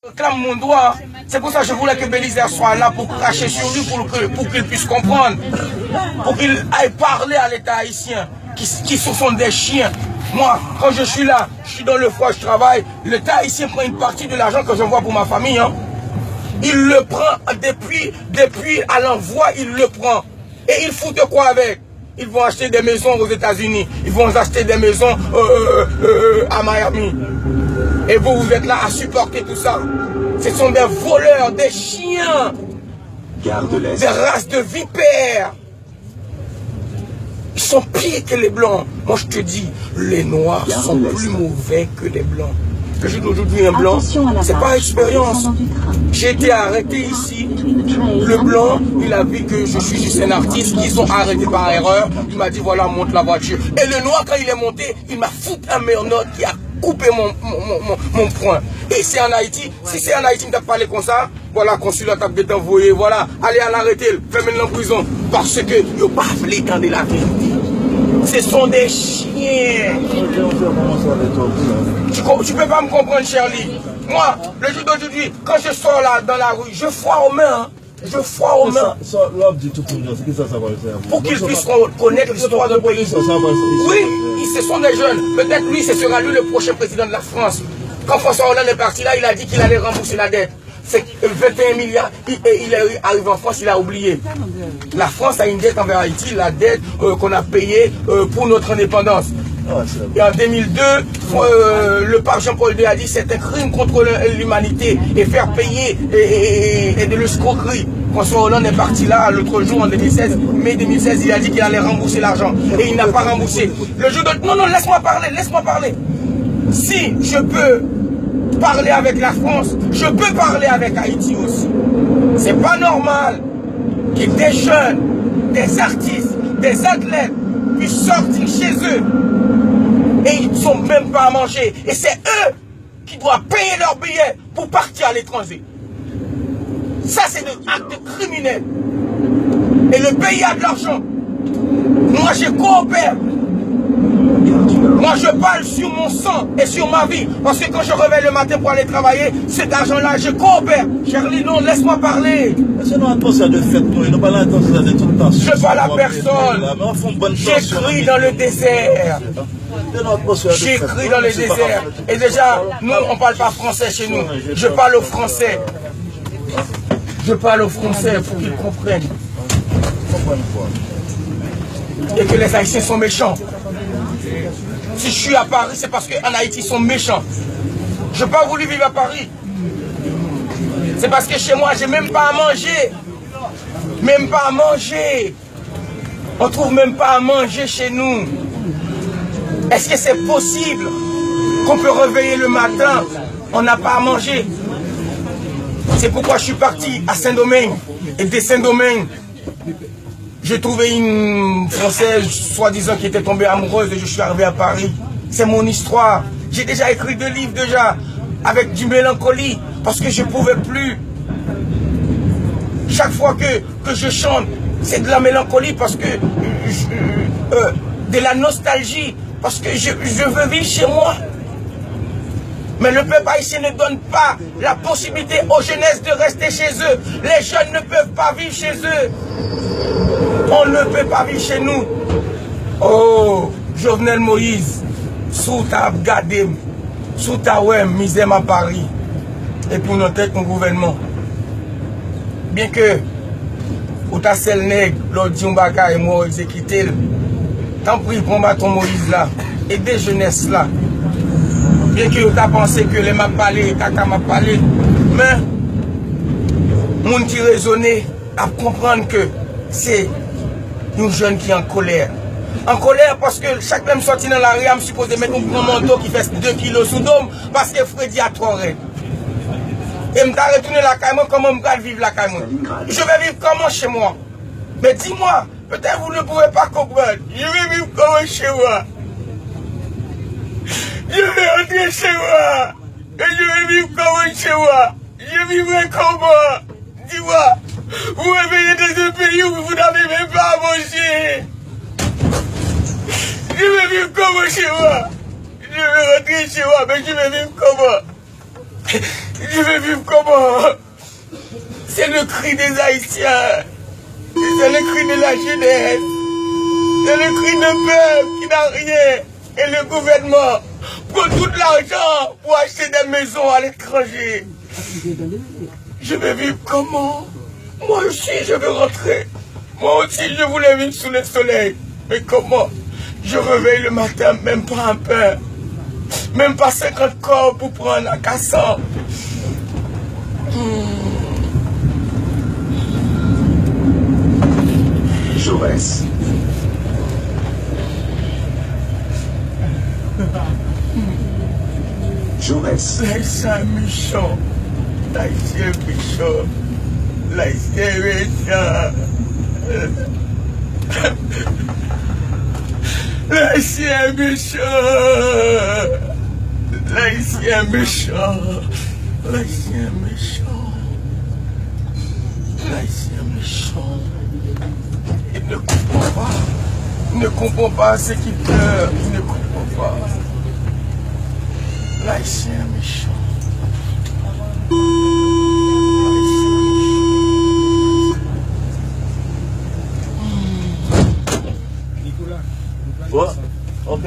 Réclame mon droit. C'est pour ça que je voulais que Bélisaire soit là pour cracher sur lui, pour qu'il puisse comprendre, pour qu'il aille parler à l'État haïtien, qui sont des chiens. Moi, quand je suis là, je suis dans le froid, je travaille, l'État haïtien prend une partie de l'argent que j'envoie pour ma famille. Hein. Il le prend depuis à l'envoi, il le prend. Et ils foutent quoi avec? Ils vont acheter des maisons aux États-Unis, ils vont acheter des maisons à Miami. Et vous êtes là à supporter tout ça. Ce sont des voleurs, des chiens, des races de vipères. Ils sont pires que les blancs. Moi je te dis, les noirs sont plus mauvais que les blancs. Que je dis aujourd'hui un blanc, c'est pas expérience. J'ai été arrêté ici. Le blanc, il a vu que je suis juste un artiste, qu'ils ont arrêté par erreur. Il m'a dit voilà, monte la voiture. Et le noir, quand il est monté, il m'a foutu un meilleur note qui a coupé mon poing. Et c'est en Haïti. Si c'est en Haïti, il m'a parlé comme ça. Voilà, consulat a été envoyé. Voilà, allez à l'arrêter, faites-le en prison. Parce que il n'a pas voulu temps de la vérité. Ce sont des chiens. Tu peux pas me comprendre, Charlie. Moi, le jour d'aujourd'hui, quand je sors là dans la rue, je foire aux mains. Hein. Je foire aux mains. Pour qu'ils puissent connaître l'histoire de pays. Oui, ce sont des jeunes. Peut-être lui, ce sera lui le prochain président de la France. Quand François Hollande est parti là, il a dit qu'il allait rembourser la dette. C'est 21 milliards, il est arrivé en France, il a oublié. La France a une dette envers Haïti, la dette qu'on a payée pour notre indépendance. Et en 2002, le pape Jean-Paul II a dit c'est un crime contre l'humanité et faire payer et de l'escroquerie. François Hollande est parti là l'autre jour en 2016, mai 2016, il a dit qu'il allait rembourser l'argent et il n'a pas remboursé. Le jour de... Non, laisse-moi parler. Si je peux parler avec la France, je peux parler avec Haïti aussi. C'est pas normal que des jeunes, des artistes, des athlètes puissent sortir chez eux et ils ne sont même pas à manger. Et c'est eux qui doivent payer leurs billets pour partir à l'étranger. Ça, c'est des actes criminels. Et le pays a de l'argent. Moi, je coopère. Moi, je parle sur mon sang et sur ma vie. Parce que quand je réveille le matin pour aller travailler, cet argent-là, je coopère. Charlie, non, laisse-moi parler. Je parle à personne. J'écris dans le désert. J'écris dans le désert. Et déjà, nous, on ne parle pas français chez nous. Je parle au français. Je parle au français pour qu'ils comprennent. Et que les Haïtiens sont méchants. Si je suis à Paris, c'est parce qu'en Haïti, ils sont méchants. Je n'ai pas voulu vivre à Paris. C'est parce que chez moi, j'ai même pas à manger. Même pas à manger. On trouve même pas à manger chez nous. Est-ce que c'est possible qu'on peut réveiller le matin, on n'a pas à manger? C'est pourquoi je suis parti à Saint-Domingue. Et de Saint-Domingue, j'ai trouvé une Française, soi-disant, qui était tombée amoureuse et je suis arrivé à Paris. C'est mon histoire. J'ai déjà écrit 2 livres déjà, avec du mélancolie, parce que je ne pouvais plus. Chaque fois que je chante, c'est de la mélancolie, parce que de la nostalgie, parce que je veux vivre chez moi. Mais le peuple haïtien ne donne pas la possibilité aux jeunesses de rester chez eux. Les jeunes ne peuvent pas vivre chez eux. On ne peut pas vivre chez nous. Oh, Jovenel Moïse, sous ta gardé, sous ta ouem, misère à Paris. Et pour notre tête, mon gouvernement. Bien que, ou ta sel nègre, l'autre Djumbaka et moi, exécuté, tant pis, prends ton Moïse là, et des jeunesses là. Bien que tu as pensé que les m'a parlé, caca m'a parlé, mais, moun qui raisonnait, à comprendre que c'est une jeune qui est en colère. En colère parce que chaque même sorti dans la rue, je me suppose mettre un grand manteau qui fait 2 kilos sous dôme parce que Freddy a 3 raies. Et je vais retourner la caille, comment je vais vivre la caille. Je vais vivre comment chez moi? Mais dis-moi, peut-être vous ne pouvez pas comprendre. Je vais vivre comment chez moi? Je vais rentrer chez moi. Et je vais vivre comment chez moi? Je vivrai comment? Dis-moi, vous réveillez dans un pays où vous n'avez même pas à manger. Je vais vivre comment chez moi? Je vais rentrer chez moi, mais je vais vivre comment? Je vais vivre comment? C'est le cri des Haïtiens. C'est le cri de la jeunesse. C'est le cri de peuple qui n'a rien. Et le gouvernement prend tout l'argent pour acheter des maisons à l'étranger. Je vais vivre comment? Moi aussi, je veux rentrer. Moi aussi, je voulais vivre sous le soleil. Mais comment? Je réveille le matin, même pas un pain. Même pas 50 corps pour prendre un cassant. Jaurès. Jaurès. Laissez méchant. Laissez méchant. Laissez méchant. Laissez méchant. Laissez méchant. Laissez méchant. Laissez méchant. Il ne comprend pas. Il ne comprend pas ce qu'il pleure. Il ne comprend pas. Laissez méchant. Ouais, ok.